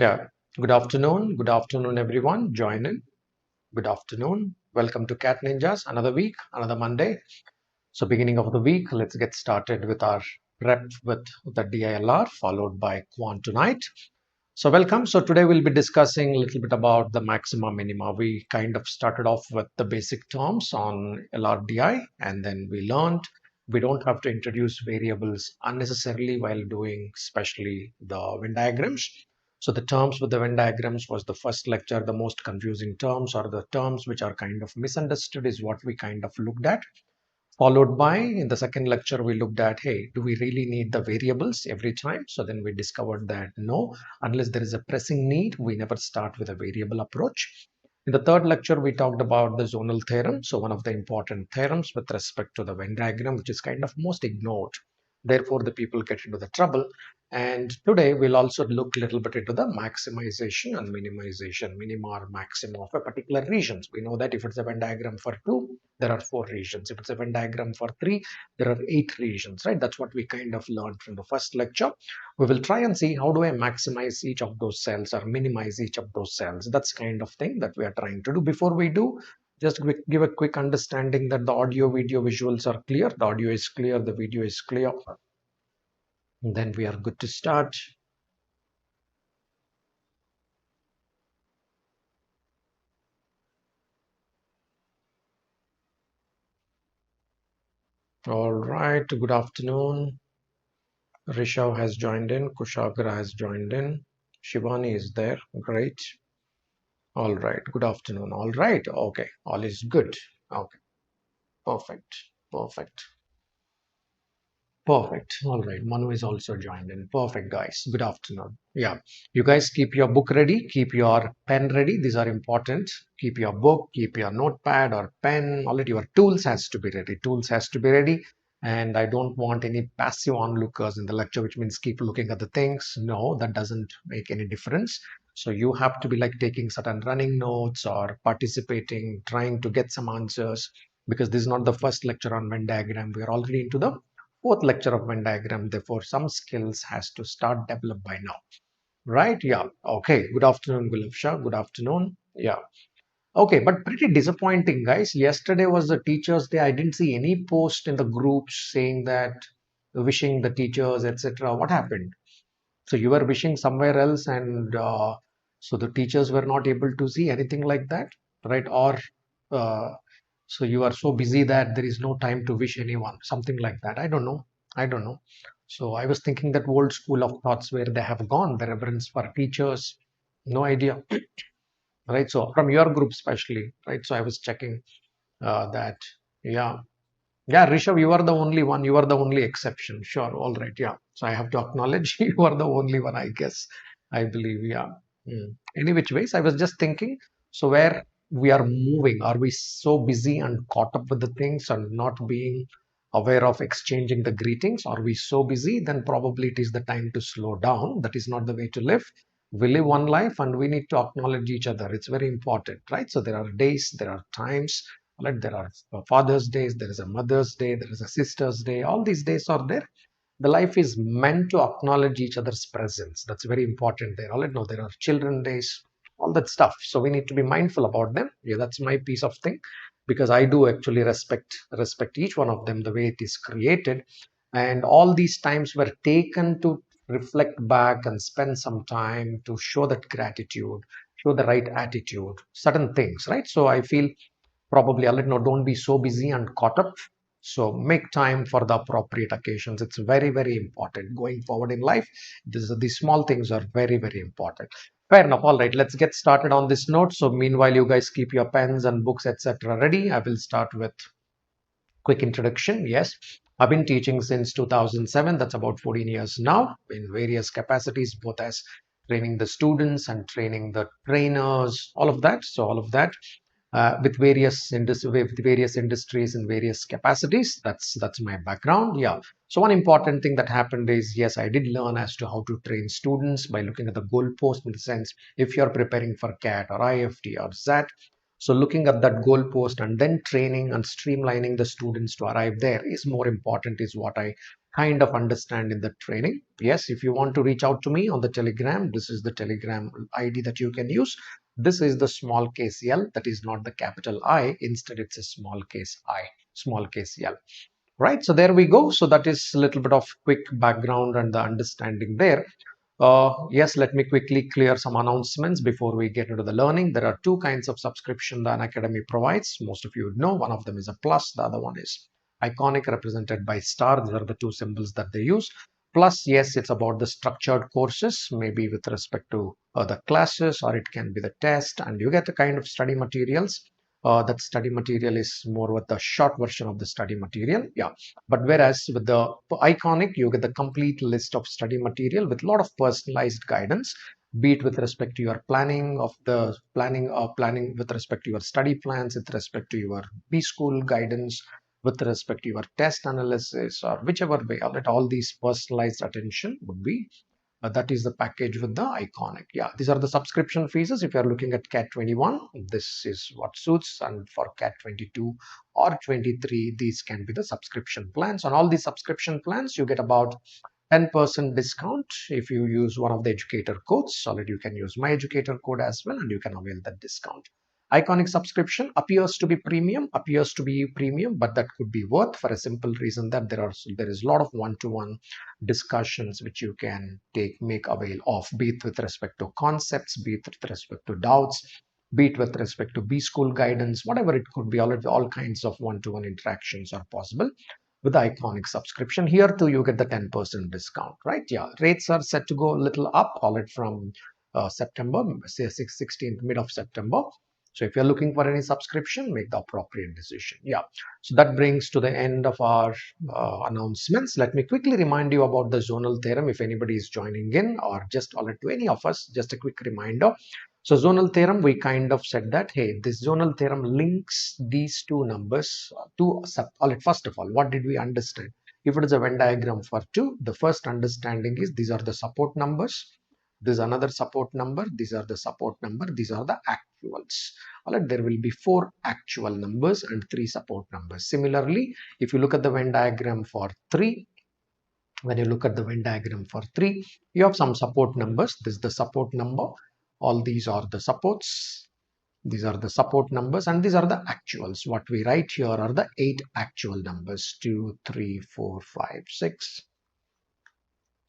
Yeah. Good afternoon. Good afternoon, everyone. Join in. Good afternoon. Welcome to Cat Ninjas. Another week, another Monday. So, beginning of the week, let's get started with our prep with the DILR followed by Quant tonight. So, welcome. So, today we'll be discussing a little bit about the maxima minima. We kind of started off with the basic terms on LRDI, and then we learned we don't have to introduce variables unnecessarily while doing, especially the Venn diagrams. So, the terms with the Venn diagrams was the first lecture. The most confusing terms or the terms which are kind of misunderstood is what we kind of looked at. Followed by, in the second lecture, we looked at, hey, do we really need the variables every time? So then we discovered that no, unless there is a pressing need, we never start with a variable approach. In the third lecture, we talked about the zonal theorem. So one of the important theorems with respect to the Venn diagram, which is kind of most ignored. Therefore, the people get into the trouble. And today we'll also look a little bit into the maximization and minimization, minima or maxima of a particular regions. We know that if it's a Venn diagram for 2, there are 4 regions. If it's a Venn diagram for 3, there are 8 regions, right? That's what we kind of learned from the first lecture. We will try and see how do I maximize each of those cells or minimize each of those cells. That's kind of thing that we are trying to do. Before we do, just give a quick understanding that the audio, video, visuals are clear. The audio is clear, the video is clear. And then we are good to start. All right, good afternoon. Rishav has joined in, Kushagra has joined in, Shivani is there, great. All right, good afternoon. All right, okay, all is good. Okay, perfect, perfect, perfect. All right, Manu is also joined in. Perfect, guys. Good afternoon. Yeah, you guys keep your book ready, keep your pen ready. These are important. Keep your book, keep your notepad or pen. All of your tools has to be ready. Tools has to be ready. And I don't want any passive onlookers in the lecture, which means keep looking at the things. No, that doesn't make any difference. So you have to be like taking certain running notes or participating, trying to get some answers, because this is not the first lecture on Venn diagram. We are already into the fourth lecture of Venn diagram. Therefore, some skills has to start develop by now. Right? Yeah. Okay. Good afternoon, Gulab Shah. Good afternoon. Yeah. Okay, but pretty disappointing, guys. Yesterday was the Teachers' Day. I didn't see any post in the groups saying that wishing the teachers, etc. What happened? So you were wishing somewhere else, and so the teachers were not able to see anything like that, right? Or uh, so you are so busy that there is no time to wish anyone, something like that. I don't know. I don't know. So I was thinking that old school of thoughts where they have gone, the reverence for teachers. No idea, right? So from your group especially, right? So I was checking that. Yeah. Yeah, Rishabh, you are the only one. You are the only exception. Sure. All right. Yeah. So I have to acknowledge you are the only one, I guess. I believe. Yeah. Any which ways, I was just thinking. So where we are moving, are we so busy and caught up with the things and not being aware of exchanging the greetings? Are we so busy? Then probably it is the time to slow down. That is not the way to live. We live one life and we need to acknowledge each other. It's very important, right? So there are days, there are times, like there are Father's Days, there is a Mother's Day, there is a Sister's Day. All these days are there. The life is meant to acknowledge each other's presence. That's very important there. All right, no, there are Children Days, all that stuff. So we need to be mindful about them. Yeah, that's my piece of thing, because I do actually respect each one of them the way it is created, and all these times were taken to reflect back and spend some time to show that gratitude, show the right attitude, certain things, right? So I feel probably I'll let know, don't be so busy and caught up. So make time for the appropriate occasions. It's very, very important going forward in life. These small things are very, very important. Fair enough. All right, let's get started on this note. So meanwhile, you guys keep your pens and books, etc. ready. I will start with quick introduction. Yes, I've been teaching since 2007. That's about 14 years now in various capacities, both as training the students and training the trainers, all of that. So all of that with various industries and various capacities. That's my background. Yeah. So one important thing that happened is, yes, I did learn as to how to train students by looking at the goalpost, in the sense if you're preparing for CAT or IIFT or ZAT. So looking at that goalpost and then training and streamlining the students to arrive there is more important, is what I kind of understand in the training. Yes, if you want to reach out to me on the Telegram, this is the Telegram ID that you can use. This is the small case L, that is not the capital I. Instead, it's a small case I, small case L. Right, so there we go. So that is a little bit of quick background and the understanding there. Yes, let me quickly clear some announcements before we get into the learning. There are two kinds of subscription the Unacademy provides. Most of you would know. One of them is a plus, the other one is iconic, represented by star. These are the two symbols that they use. Plus, yes, it's about the structured courses, maybe with respect to the classes, or it can be the test, and you get the kind of study materials. That study material is more with the short version of the study material. Yeah, but whereas with the iconic, you get the complete list of study material with a lot of personalized guidance, be it with respect to your planning of the planning with respect to your study plans, with respect to your B school guidance, with respect to your test analysis, or whichever way. All these personalized attention would be that is the package with the iconic. Yeah, these are the subscription fees. If you are looking at CAT 21, this is what suits, and for CAT 22 or 23, these can be the subscription plans. On all these subscription plans, you get about 10% discount if you use one of the educator codes. Already you can use my educator code as well, and you can avail that discount. Iconic subscription appears to be premium, but that could be worth, for a simple reason that there is a lot of one-to-one discussions which you can make avail of, be it with respect to concepts, be it with respect to doubts, be it with respect to B school guidance, whatever it could be. All kinds of one-to-one interactions are possible with the iconic subscription. Here too, you get the 10% discount, right? Yeah, rates are set to go a little up, call it from September, say 16th, mid of September. So if you're looking for any subscription, make the appropriate decision. Yeah, so that brings to the end of our announcements. Let me quickly remind you about the zonal theorem if anybody is joining in, or just alert to any of us, just a quick reminder. So zonal theorem, we kind of said that, hey, this zonal theorem links these two numbers to, first of all, what did we understand? If it is a Venn diagram for 2, the first understanding is these are the support numbers. This is another support number. These are the support number. These are the actuals. All right, there will be 4 actual numbers and 3 support numbers. Similarly, if you look at the Venn diagram for 3, when you look at the Venn diagram for 3, you have some support numbers. This is the support number. All these are the supports. These are the support numbers, and these are the actuals. What we write here are the 8 actual numbers: 2, 3, 4, 5, 6,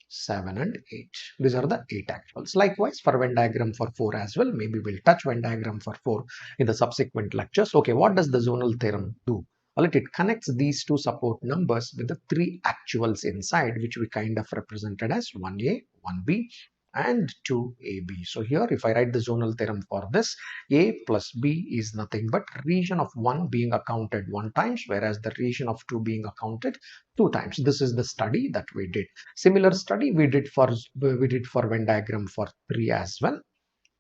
7 and 8. These are the 8 actuals. Likewise for Venn diagram for 4 as well. Maybe we'll touch Venn diagram for 4 in the subsequent lectures. Okay, what does the zonal theorem do? Well, it connects these two support numbers with the 3 actuals inside, which we kind of represented as 1a, 1b and 2ab. So here if I write the zonal theorem for this, a plus b is nothing but region of 1 being accounted 1 times, whereas the region of 2 being accounted 2 times. This is the study that we did. Similar study we did for Venn diagram for 3 as well.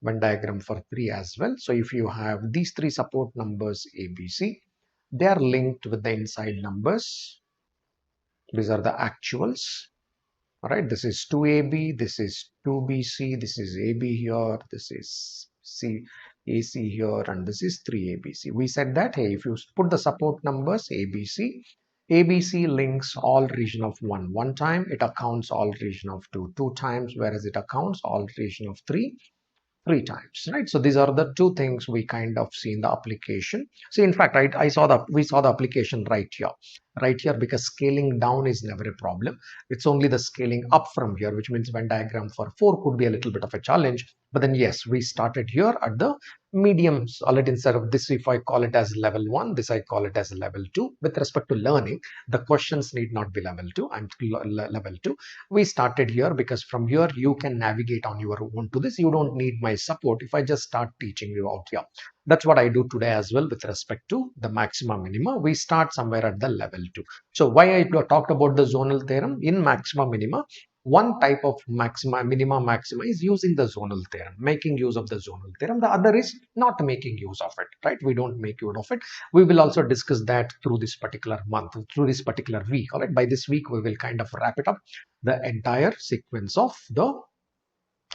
Venn diagram for 3 as well. So if you have these 3 support numbers a, b, c, they are linked with the inside numbers. These are the actuals. All right, this is 2ab, this is 2bc, this is ab here, this is ac here, and this is 3abc. We said that, hey, if you put the support numbers abc links all region of 1 time, it accounts all region of 2 times, whereas it accounts all region of 3 times, right? So these are the two things we kind of see in the application. So in fact, we saw the application right here, because scaling down is never a problem. It's only the scaling up from here, which means Venn diagram for 4 could be a little bit of a challenge. But then yes, we started here at the medium solid. Instead of this, if I call it as level 1, this I call it as level 2. With respect to learning, the questions need not be level 2 and level 2. We started here because from here you can navigate on your own to this. You don't need my support if I just start teaching you out here. That's what I do today as well with respect to the maxima minima. We start somewhere at the level 2. So why I talked about the zonal theorem in maxima minima, one type of maxima is using the zonal theorem, making use of the zonal theorem. The other is not making use of it, right? We don't make use of it. We will also discuss that through this particular month, through this particular week. All right, by this week we will kind of wrap it up, the entire sequence of the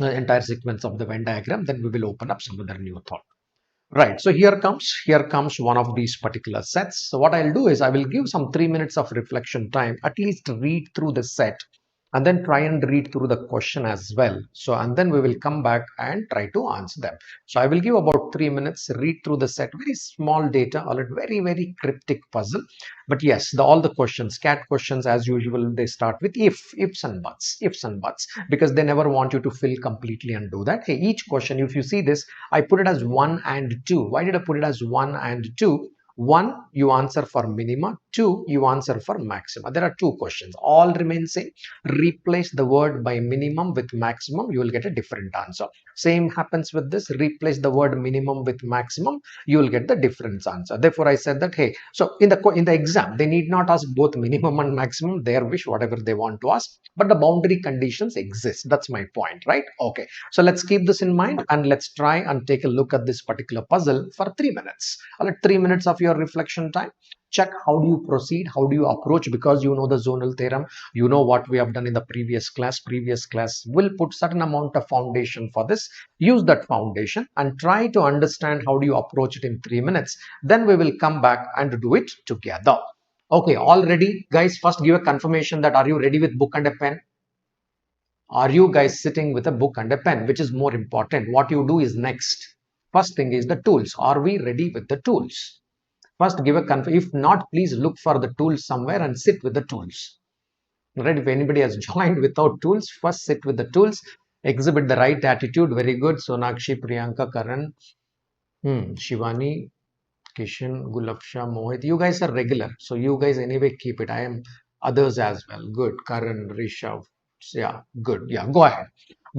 Venn diagram. Then we will open up some other new thought. Right. So here comes one of these particular sets. So what I'll do is I will give some 3 minutes of reflection time, at least read through the set and then try and read through the question as well. So and then we will come back and try to answer them. So I will give about 3 minutes, read through the set, very small data, all it very, very cryptic puzzle. But yes, all the questions, CAT questions as usual, they start with ifs and buts, because they never want you to fill completely and do that. Hey, each question, if you see this, I put it as 1 and 2. Why did I put it as 1 and 2? 1, you answer for minima. 2, you answer for maxima. There are two questions. All remain same. Replace the word by minimum with maximum. You will get a different answer. Same happens with this. Replace the word minimum with maximum. You will get the different answer. Therefore, I said that, hey, so in the exam, they need not ask both minimum and maximum. Their wish, whatever they want to ask. But the boundary conditions exist. That's my point, right? Okay. So let's keep this in mind and let's try and take a look at this particular puzzle for 3 minutes. I'll let 3 minutes of your reflection time. Check how do you proceed, how do you approach, because you know the zonal theorem, you know what we have done in the previous class. Previous class will put certain amount of foundation for this. Use that foundation and try to understand how do you approach it in 3 minutes. Then we will come back and do it together. Okay, all ready, guys? First give a confirmation that are you ready with book and a pen? Are you guys sitting with a book and a pen? Which is more important? What you do is next. First thing is the tools. Are we ready with the tools? First give a if not, please look for the tools somewhere and sit with the tools. Right? If anybody has joined without tools, first sit with the tools. Exhibit the right attitude. Very good. Sonakshi, Priyanka, Karan, Shivani, Kishan, Gulabsha, Mohit. You guys are regular. So you guys anyway keep it. I am others as well. Good. Karan, Rishav. Yeah, good. Yeah, go ahead.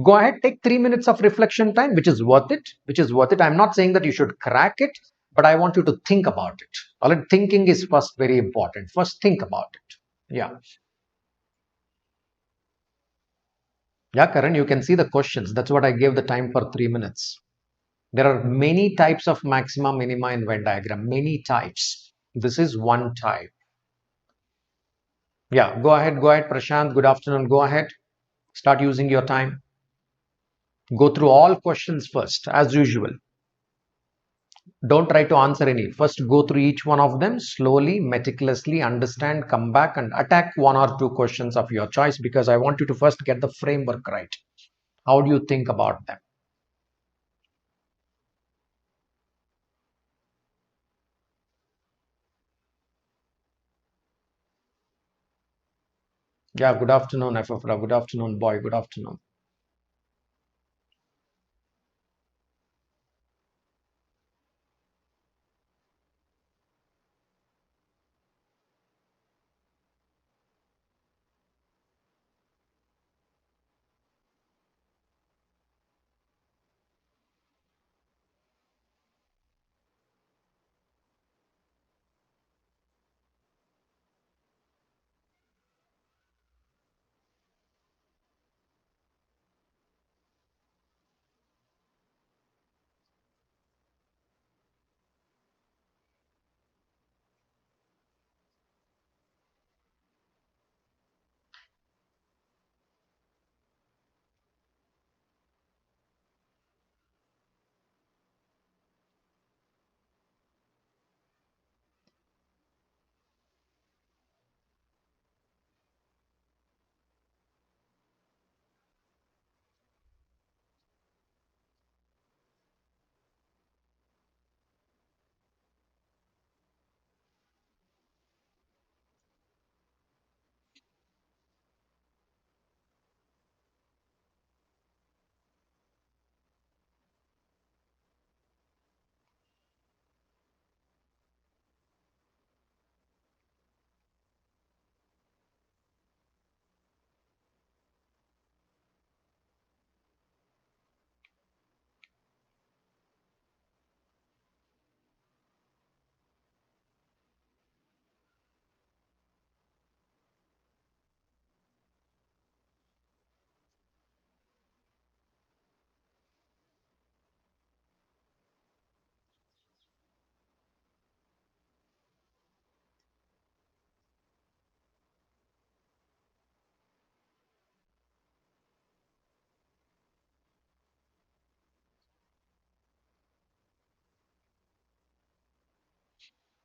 Go ahead. Take 3 minutes of reflection time, which is worth it. Which is worth it. I'm not saying that you should crack it, but I want you to think about it. All right. Thinking is first very important. First, think about it. Yeah. Yeah, Karan, you can see the questions. That's what I gave the time for 3 minutes. There are many types of maxima, minima in Venn diagram. Many types. This is one type. Yeah, go ahead, Prashant. Good afternoon. Go ahead. Start using your time. Go through all questions first, as usual. Don't try to answer any. First, go through each one of them slowly, meticulously, understand, come back and attack one or two questions of your choice, because I want you to first get the framework right. How do you think about them? Yeah, good afternoon, FFRA. Good afternoon, boy. Good afternoon.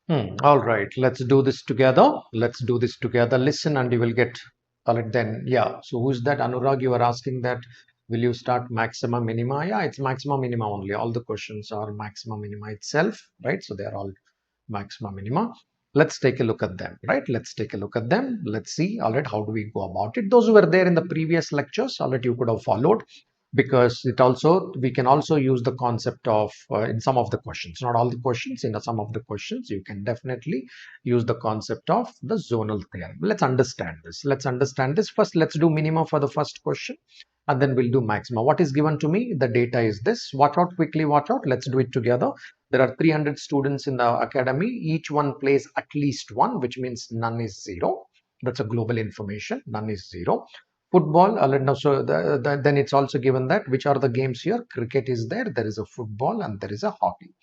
All right, let's do this together. Let's do this together. Listen, and you will get. All right, then. Yeah. So who's that? Anurag, you are asking that. Will you start maxima minima? Yeah, it's maxima minima only. All the questions are maxima minima itself, right? So they are all maxima minima. Let's take a look at them, right? Let's take a look at them. Let's see, all right, how do we go about it? Those who were there in the previous lectures, all right, you could have followed, because it also, we can also use the concept of in some of the questions, not all the questions, in some of the questions you can definitely use the concept of the zonal theorem. Let's understand this. Let's understand this first. Let's do minima for the first question, and then we'll do maxima. What is given to me? The data is this. Watch out, quickly watch out. Let's do it together. There are 300 students in the academy. Each one plays at least one, which means none is zero. That's a global information. None is zero. Football, so then it's also given that which are the games here. Cricket is there. There is a football and there is a hockey.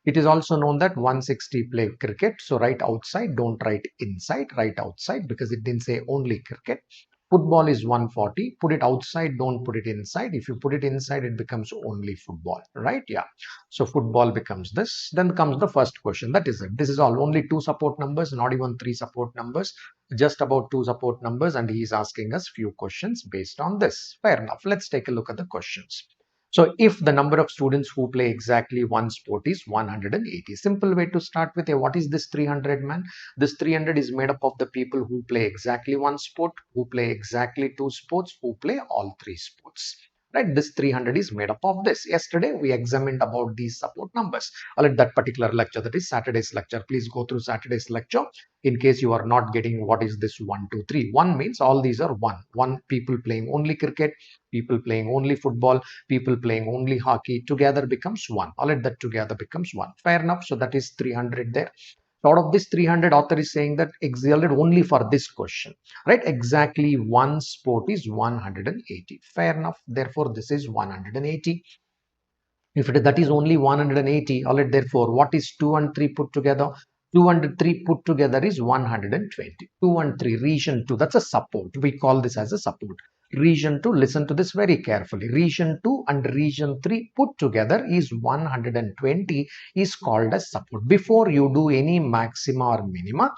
It is also known that 160 play cricket. So write outside, don't write inside, write outside, because it didn't say only cricket. Football is 140. Put it outside, don't put it inside. If you put it inside, it becomes only football, right? Yeah. So football becomes this. Then comes the first question. That is it. This is all. Only two support numbers, not even three support numbers. Just about two support numbers. And he is asking us few questions based on this. Fair enough. Let's take a look at the questions. So if the number of students who play exactly one sport is 180, simple way to start with a, what is this 300, man? This 300 is made up of the people who play exactly one sport, who play exactly two sports, who play all three sports. Right, this 300 is made up of this. Yesterday we examined about these support numbers. At that particular lecture, that is Saturday's lecture. Please go through Saturday's lecture in case you are not getting what is this 1, 2, 3. 1 means all these are one. One, people playing only cricket, people playing only football, people playing only hockey, together becomes one. All right, that together becomes one. Fair enough. So that is 300 there. Out of this 300, author is saying that exalted only for this question, right? Exactly one sport is 180. Fair enough. Therefore, this is 180. If that is only 180, all right, therefore, what is 2 and 3 put together? 2 and 3 put together is 120. 2 and 3, region 2, that's a support. We call this as a support. Region 2, listen to this very carefully. Region 2 and region 3 put together is 120, is called as support. Before you do any maxima or minima,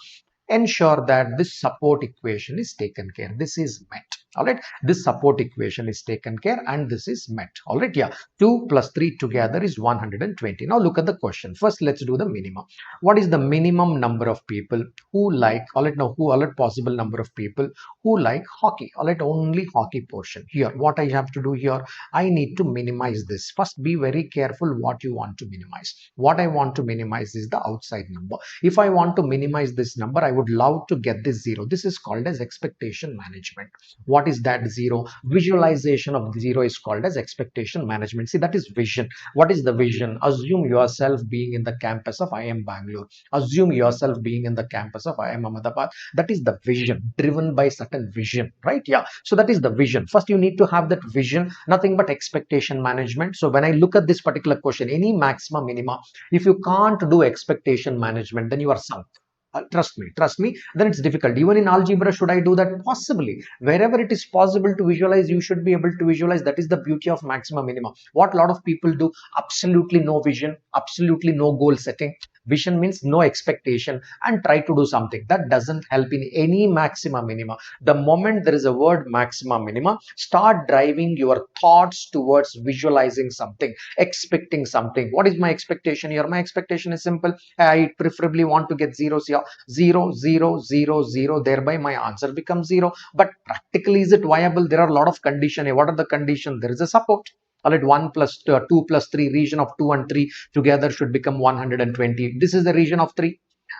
ensure that this support equation is taken care. This is met. All right, this support equation is taken care and this is met. All right, yeah, 2 plus 3 together is 120. Now look at the question. First, let's do the minimum. What is the minimum number of people who like, all right, now who, all right, possible number of people who like hockey? All right, only hockey portion. Here, what I have to do here, I need to minimize this. First, be very careful what you want to minimize. What I want to minimize is the outside number. If I want to minimize this number, I would love to get this zero. This is called as expectation management. What is that zero? Visualization of zero is called as expectation management. See, that is vision. What is the vision? Assume yourself being in the campus of IIM Bangalore. Assume yourself being in the campus of IIM Ahmedabad. That is the vision, driven by certain vision, right? Yeah. So that is the vision. First, you need to have that vision, nothing but expectation management. So when I look at this particular question, any maxima, minima, if you can't do expectation management, then you are sunk. Trust me, then it's difficult. Even in algebra, should I do that? Possibly. Wherever it is possible to visualize, you should be able to visualize. That is the beauty of maxima minima. What a lot of people do, absolutely no vision, absolutely no goal setting. Vision means no expectation and try to do something. That doesn't help in any maxima minima. The moment there is a word maxima minima, start driving your thoughts towards visualizing something, expecting something. What is my expectation here? My expectation is simple. I preferably want to get zeros here. 0, 0, 0, 0. Thereby my answer becomes 0. But practically, is it viable? There are a lot of conditions. What are the conditions? There is a support. All right, 1 plus 2 plus 3, region of 2 and 3 together should become 120. This is the region of 3.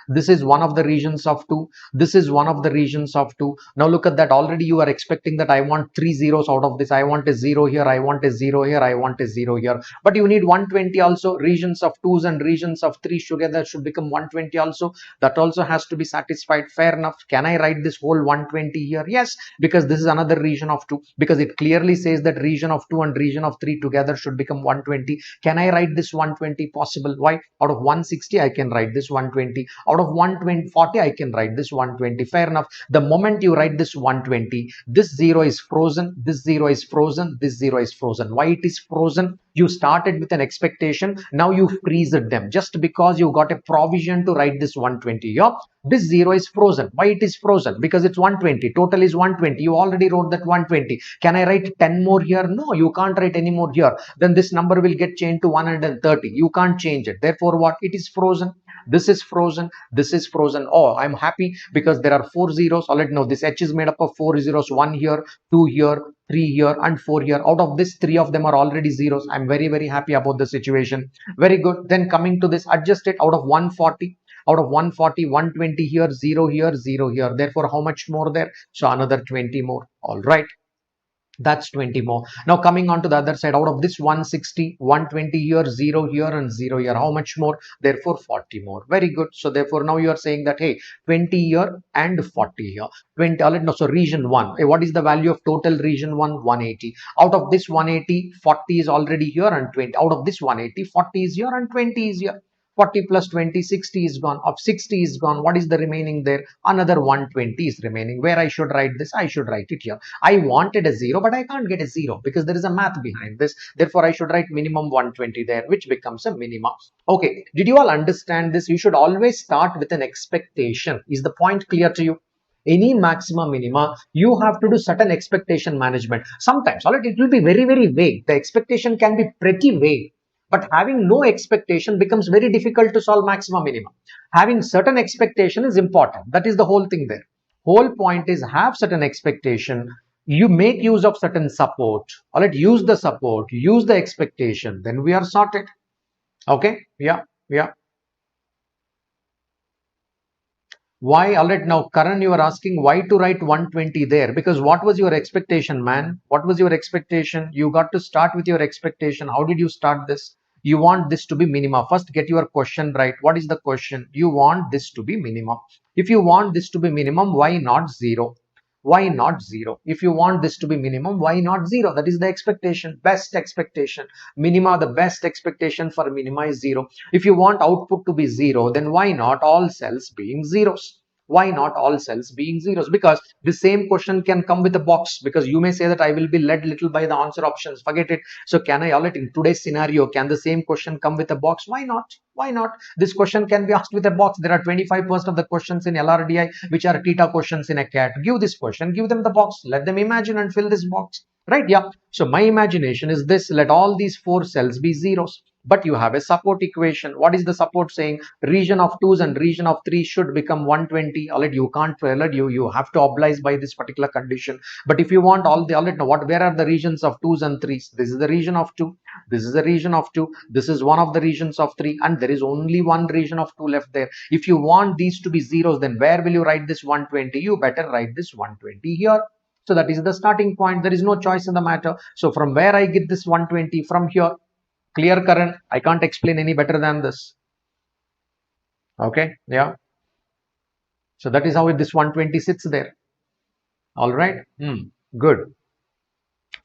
This is one of the regions of 2. This is one of the regions of 2. Now look at that. Already you are expecting that I want 3 zeros out of this. I want a 0 here. I want a 0 here. I want a 0 here. But you need 120 also. Regions of 2s and regions of 3 together should become 120 also. That also has to be satisfied. Fair enough. Can I write this whole 120 here? Yes, because this is another region of 2. Because it clearly says that region of 2 and region of 3 together should become 120. Can I write this 120? Possible. Why? Out of 160, I can write this 120. Out Out of 120, 40, I can write this 120. Fair enough. The moment you write this 120, this 0 is frozen, this 0 is frozen, this 0 is frozen. Why it is frozen? You started with an expectation, now you freeze them just because you got a provision to write this 120 here. This 0 is frozen. Why it is frozen? Because it's 120. Total is 120. You already wrote that 120. Can I write 10 more here? No, you can't write any more here. Then this number will get changed to 130. You can't change it. Therefore, what? It is frozen. This is frozen. This is frozen. Oh, I'm happy because there are 4 zeros. Already know this H is made up of 4 zeros. 1 here, 2 here, 3 here, and 4 here. Out of this, 3 of them are already zeros. I'm very, very happy about the situation. Very good. Then coming to this, adjust it out of 140. Out of 140, 120 here, 0 here, 0 here. Therefore, how much more there? So another 20 more. All right. That's 20 more. Now coming on to the other side, out of this 160, 120 here, 0 here, and 0 here. How much more? Therefore 40 more. Very good. So therefore now you are saying that, hey, 20 here and 40 here. 20, no, so region 1. Hey, what is the value of total region 1? 180. Out of this 180, 40 is already here and 20. Out of this 180, 40 is here and 20 is here. 40 plus 20, 60 is gone. Of 60 is gone. What is the remaining there? Another 120 is remaining. Where I should write this? I should write it here. I wanted a 0, but I can't get a 0 because there is a math behind this. Therefore, I should write minimum 120 there, which becomes a minimum. Okay, did you all understand this? You should always start with an expectation. Is the point clear to you? Any maxima minima, you have to do certain expectation management. Sometimes, all right, it will be very, very vague. The expectation can be pretty vague. But having no expectation becomes very difficult to solve maxima minima. Having certain expectation is important. That is the whole thing there. Whole point is have certain expectation. You make use of certain support. All right, use the support, use the expectation. Then we are sorted. Okay, yeah. Why? All right, now Karan, you are asking why to write 120 there, because what was your expectation, man? What was your expectation? You got to start with your expectation. How did you start this? You want this to be minima. First, get your question right. What is the question? You want this to be minimum. If you want this to be minimum, why not 0? Why not 0? If you want this to be minimum, why not 0? That is the expectation, best expectation. Minima, the best expectation for minima is 0. If you want output to be 0, then why not all cells being zeros? Why not all cells being zeros? Because the same question can come with a box, because you may say that I will be led little by the answer options. Forget it. So can I, all right, in today's scenario, can the same question come with a box? Why not? Why not? This question can be asked with a box. There are 25% of the questions in LRDI which are theta questions in a CAT. Give this question, give them the box, let them imagine and fill this box. Right? Yeah. So my imagination is this: let all these 4 cells be zeros. But you have a support equation. What is the support saying? Region of 2s and region of 3 should become 120. Alright, you can't fail it. You have to oblige by this particular condition. But if you want all the, alright, now where are the regions of 2s and 3s? This is the region of 2. This is the region of 2. This is one of the regions of 3. And there is only one region of 2 left there. If you want these to be zeros, then where will you write this 120? You better write this 120 here. So that is the starting point. There is no choice in the matter. So from where I get this 120? From here. Clear, Karan? I can't explain any better than this. Okay, yeah. So that is how this 120 sits there. All right, good.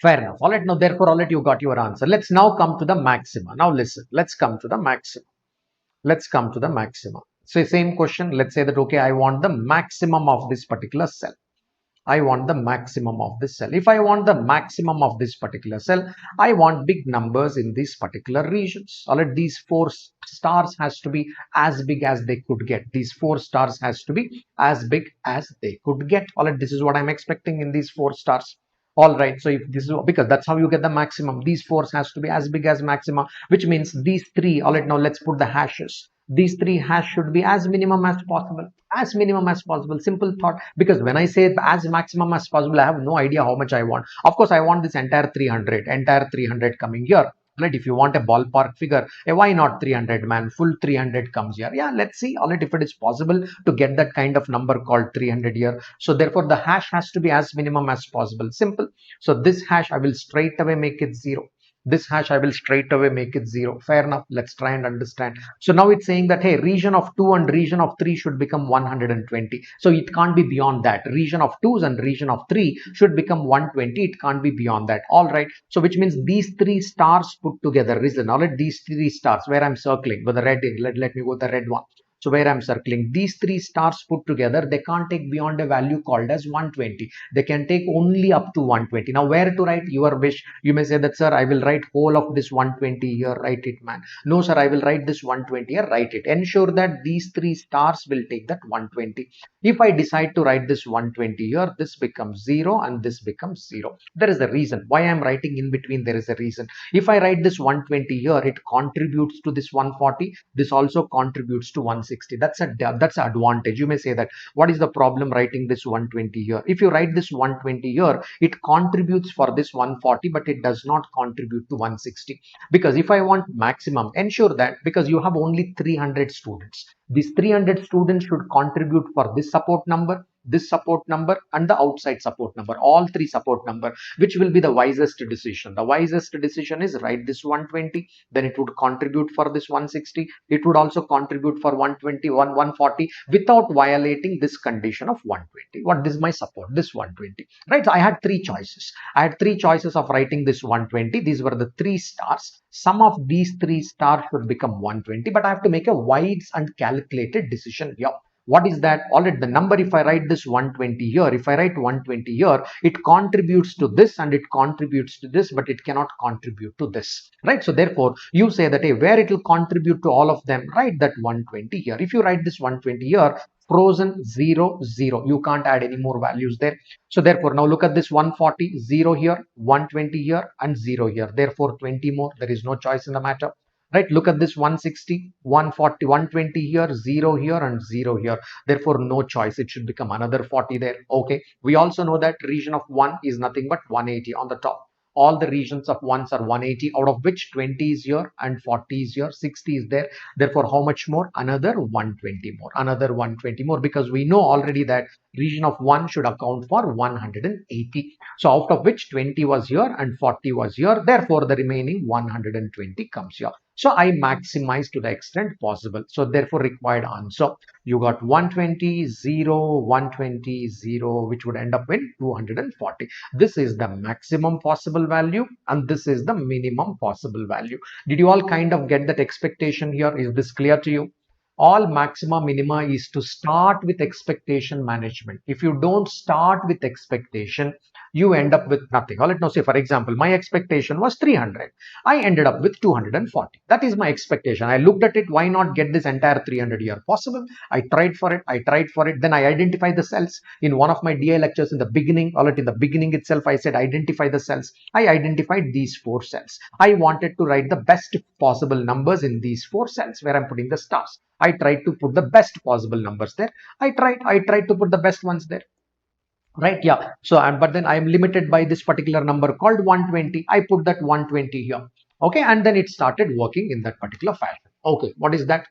Fair enough. All right, now therefore, all right, you got your answer. Let's now come to the maxima. Now listen, let's come to the maxima. Let's come to the maxima. So same question. Let's say that, okay, I want the maximum of this particular cell. I want the maximum of this cell. If I want the maximum of this particular cell, I want big numbers in these particular regions. All right, these 4 stars has to be as big as they could get. These 4 stars has to be as big as they could get. All right, this is what I'm expecting in these 4 stars. All right, so if this is, because that's how you get the maximum. These 4 has to be as big as maxima, which means these 3. All right, now let's put the hashes. These 3 hash should be as minimum as possible. As minimum as possible. Simple thought. Because when I say as maximum as possible, I have no idea how much I want. Of course, I want this entire 300 coming here. Right? If you want a ballpark figure, why not 300, man? Full 300 comes here. Yeah, let's see. All right, if it is possible to get that kind of number called 300 here. So therefore, the hash has to be as minimum as possible. Simple. So this hash, I will straight away make it 0. This hash, I will straight away make it 0. Fair enough. Let's try and understand. So now it's saying that, hey, region of 2 and region of 3 should become 120. So it can't be beyond that. Region of 2s and region of 3 should become 120. It can't be beyond that. All right. So which means these 3 stars put together. Listen, all right, these 3 stars where I'm circling with the red in. Let me go with the red one. So where I'm circling, these three stars put together, they can't take beyond a value called as 120. They can take only up to 120. Now where to write? Your wish. You may say that, sir, I will write whole of this 120 here. Write it, man. No, sir, I will write this 120 here. Write it. Ensure that these three stars will take that 120. If I decide to write this 120 here, this becomes 0 and this becomes 0. There is a reason why I'm writing in between. There is a reason. If I write this 120 here, it contributes to this 140. This also contributes to 160. That's an advantage. You may say that, what is the problem writing this 120 here? If you write this 120 here, it contributes for this 140, but it does not contribute to 160. Because if I want maximum, ensure that, because you have only 300 students, these 300 students should contribute for this support number, this support number, and the outside support number, all three support number. Which will be the wisest decision? The wisest decision is write this 120, then it would contribute for this 160, it would also contribute for 120, 140, without violating this condition of 120. What is my support? This 120, right? So I had three choices. I had three choices of writing this 120. These were the three stars. Some of these three stars should become 120, but I have to make a wise and calculated decision here. What is that? Already the number, if I write this 120 here, if I write 120 here, it contributes to this and it contributes to this, but it cannot contribute to this, right? So therefore, you say that, hey, where it will contribute to all of them, write that 120 here. If you write this 120 here, frozen 0, 0. You can't add any more values there. So therefore, now look at this 140, 0 here, 120 here, and 0 here. Therefore, 20 more. There is no choice in the matter. Right, look at this 160, 140, 120 here, 0 here, and 0 here. Therefore, no choice. It should become another 40 there. Okay. We also know that region of 1 is nothing but 180 on the top. All the regions of 1s are 180, out of which 20 is here and 40 is here, 60 is there. Therefore, how much more? Another 120 more, another 120 more, because we know already that region of 1 should account for 180. So out of which 20 was here and 40 was here. Therefore, the remaining 120 comes here. So I maximize to the extent possible. So therefore, required answer, you got 120, 0, 120, 0, which would end up in 240. This is the maximum possible value and this is the minimum possible value. Did you all kind of get that expectation here? Is this clear to you? All maxima minima is to start with expectation management. If you don't start with expectation, you end up with nothing. Let now say, for example, my expectation was 300. I ended up with 240. That is my expectation. I looked at it. Why not get this entire 300 here? Possible. I tried for it. Then I identified the cells. In one of my DI lectures in the beginning, in the beginning itself, I said identify the cells. I identified these 4 cells. I wanted to write the best possible numbers in these 4 cells where I'm putting the stars. I tried to put the best possible numbers there. I tried to put the best ones there. Right? Yeah. So, but then I am limited by this particular number called 120. I put that 120 here. Okay. And then it started working in that particular fashion. Okay. What is that?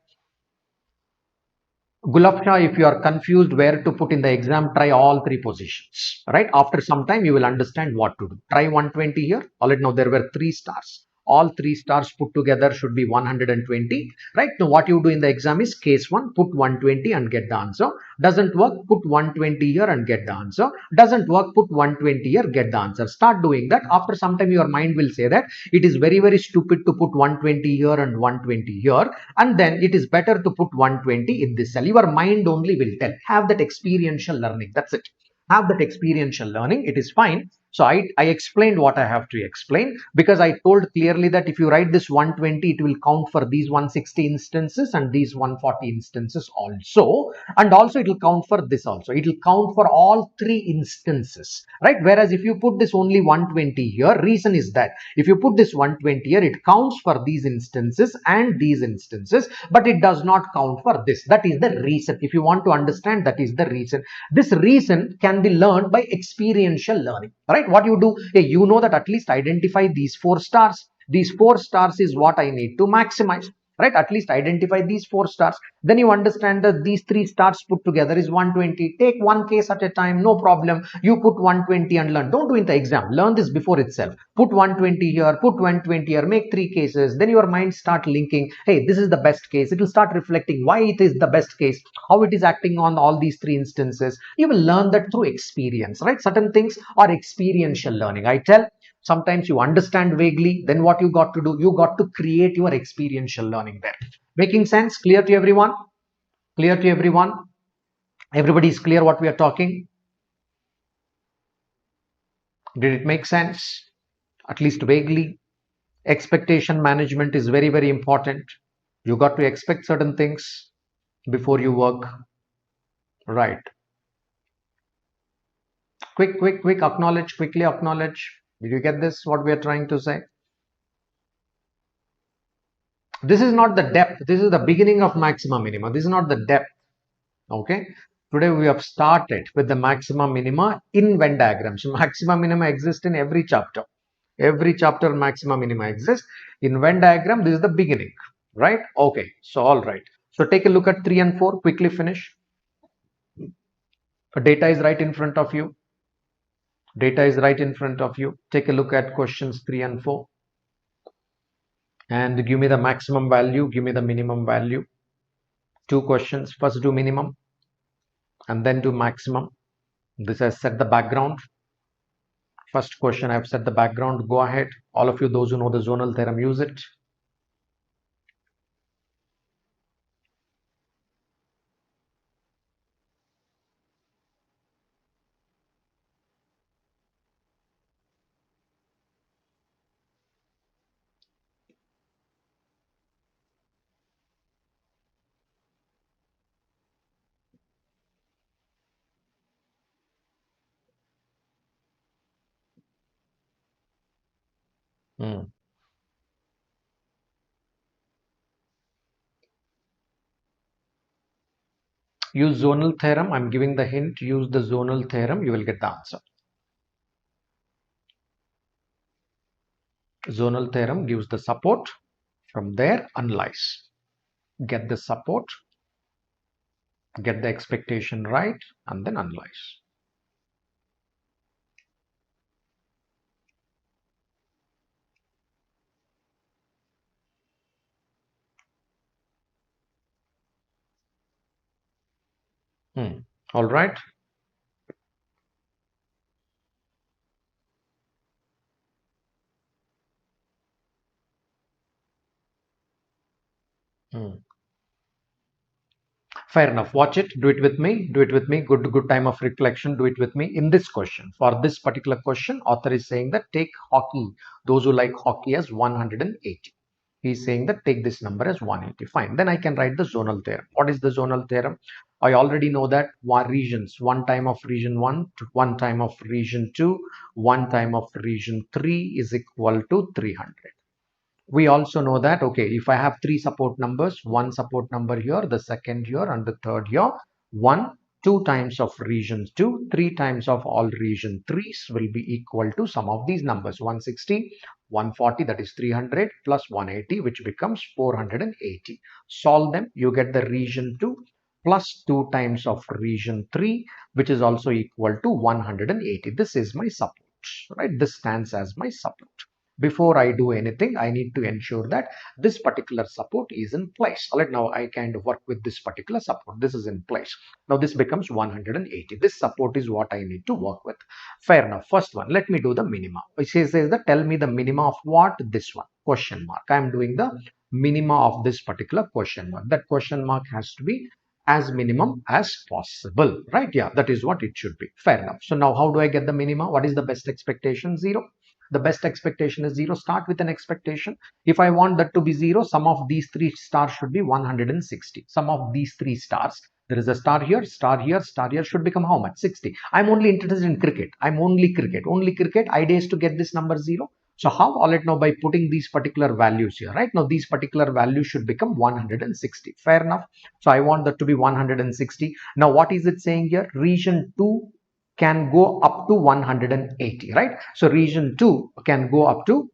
Gulab, if you are confused where to put in the exam, try all 3 positions. Right? After some time, you will understand what to do. Try 120 here. Already now there were 3 stars. All 3 stars put together should be 120. Right? Now what you do in the exam is case 1, put 120 and get the answer. Doesn't work, put 120 here and get the answer. Doesn't work, put 120 here, get the answer. Start doing that. After some time, your mind will say that it is very, very stupid to put 120 here and 120 here. And then it is better to put 120 in this cell. Your mind only will tell. Have that experiential learning. That's it. Have that experiential learning. It is fine. So I explained what I have to explain, because I told clearly that if you write this 120, it will count for these 160 instances and these 140 instances also. And also it will count for this also. It will count for all 3 instances, right? Whereas if you put this only 120 here, reason is that if you put this 120 here, it counts for these instances and these instances, but it does not count for this. That is the reason. If you want to understand, that is the reason. This reason can be learned by experiential learning, right? What you do, hey, you know that at least identify these 4 stars. These 4 stars is what I need to maximize, right? At least identify these 4 stars. Then you understand that these 3 stars put together is 120. Take one case at a time, no problem. You put 120 and learn. Don't do in the exam. Learn this before itself. Put 120 here, put 120 here, make 3 cases. Then your mind start linking, hey, this is the best case. It will start reflecting why it is the best case, how it is acting on all these 3 instances. You will learn that through experience, right? Certain things are experiential learning. I tell, sometimes you understand vaguely, then what you got to do? You got to create your experiential learning there. Making sense? Clear to everyone? Clear to everyone? Everybody is clear what we are talking? Did it make sense? At least vaguely. Expectation management is very, very important. You got to expect certain things before you work. Right. Quick, acknowledge, quickly acknowledge. Did you get this? What we are trying to say? This is not the depth. This is the beginning of maxima minima. This is not the depth. Okay. Today we have started with the maxima minima in Venn diagrams. So maxima minima exist in every chapter. Every chapter maxima minima exists. In Venn diagram, this is the beginning. Right? Okay. So all right. So take a look at 3 and 4. Quickly finish. Data is right in front of you. Data is right in front of you. Take a look at questions 3 and 4. And give me the maximum value. Give me the minimum value. 2 questions. First do minimum and then do maximum. This has set the background. First question, I have set the background. Go ahead. All of you, those who know the zonal theorem, use it. Hmm. Use zonal theorem. I'm giving the hint. Use the zonal theorem. You will get the answer. Zonal theorem gives the support. From there, analyze. Get the support. Get the expectation right. And then analyze. All right. Fair enough. Watch it. Do it with me. Do it with me. Good time of reflection. Do it with me. In this question, for this particular question, author is saying that take hockey. Those who like hockey as 180. He's saying that take this number as 180. Fine. Then I can write the zonal theorem. What is the zonal theorem? I already know that one regions, one time of region 1 to one time of region 2, one time of region 3 is equal to 300. We also know that, okay, if I have 3 support numbers, one support number here, the second here, and the third here, 1, 2 times of region 2, 3 times of all region 3s will be equal to some of these numbers, 160, 140, that is 300, plus 180, which becomes 480. Solve them, you get the region 2 plus 2 times of region 3, which is also equal to 180. This is my support, right? This stands as my support. Before I do anything, I need to ensure that this particular support is in place. All right, now I kind of work with this particular support. This is in place. Now this becomes 180. This support is what I need to work with. Fair enough. First one, let me do the minima. It says that tell me the minima of what? This one, question mark. I am doing the minima of this particular question mark. That question mark has to be as minimum as possible, right? Yeah, that is what it should be. Fair enough. So now how do I get the minima? What is the best expectation? 0. The best expectation is 0. Start with an expectation. If I want that to be 0, sum of these 3 stars should be 160. Sum of these 3 stars. There is a star here, star here, star here, should become how much? 60. I'm only interested in cricket. I'm only cricket. Only cricket. Idea is to get this number 0. So how? All right, now by putting these particular values here, right? Now these particular values should become 160. Fair enough. So I want that to be 160. Now what is it saying here? Region 2 can go up to 180, right? So region 2 can go up to,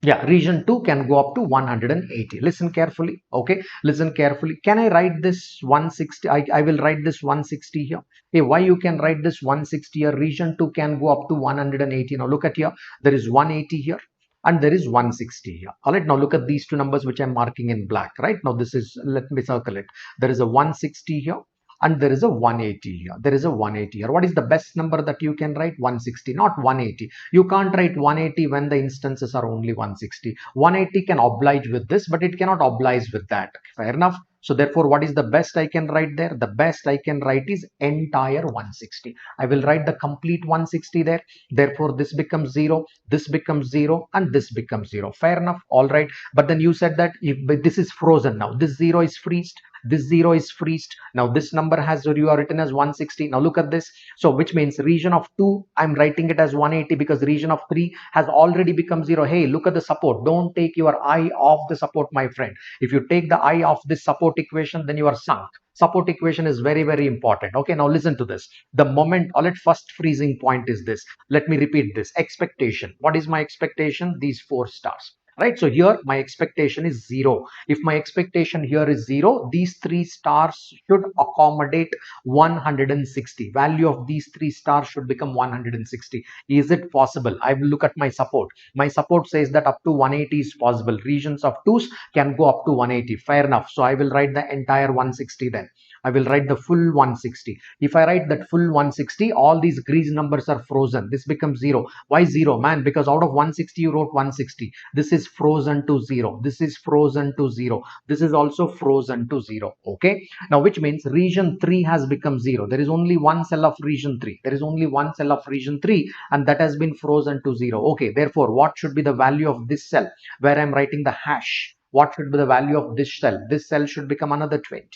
yeah, region 2 can go up to 180. Listen carefully. Okay, listen carefully. Can I write this 160? I will write this 160 here. Hey, why you can write this 160 here? Region 2 can go up to 180. Now look at here. There is 180 here and there is 160 here. All right, now look at these two numbers which I'm marking in black, right? Now this is, let me circle it. There is a 160 here and there is a 180 here. There is a 180 here. What is the best number that you can write? 160, not 180. You can't write 180 when the instances are only 160. 180 can oblige with this, but it cannot oblige with that. Fair enough. So therefore, what is the best I can write there? The best I can write is entire 160. I will write the complete 160 there. Therefore, this becomes 0, this becomes 0, and this becomes 0. Fair enough. All right. But then you said that if this is frozen now, this 0 is freezed. This 0 is freezed. Now this number has you are written as 160. Now look at this. So which means region of 2, I'm writing it as 180 because region of 3 has already become 0. Hey, look at the support. Don't take your eye off the support, my friend. If you take the eye off this support equation, then you are sunk. Support equation is very, very important. Okay, now listen to this. The moment, first freezing point is this. Let me repeat this. Expectation. What is my expectation? These 4 stars. Right, so here my expectation is 0. If my expectation here is 0, these 3 stars should accommodate 160. Value of these 3 stars should become 160. Is it possible? I will look at my support. My support says that up to 180 is possible. Regions of 2s can go up to 180. Fair enough. So I will write the entire 160 then. I will write the full 160. If I write that full 160, all these Greek numbers are frozen. This becomes 0. Why 0? Man, because out of 160 you wrote 160. This is frozen to 0. This is frozen to 0. This is also frozen to 0. Okay. Now which means region 3 has become 0. There is only one cell of region 3. There is only one cell of region 3 and that has been frozen to 0. Okay. Therefore, what should be the value of this cell where I am writing the hash? What should be the value of this cell? This cell should become another 20.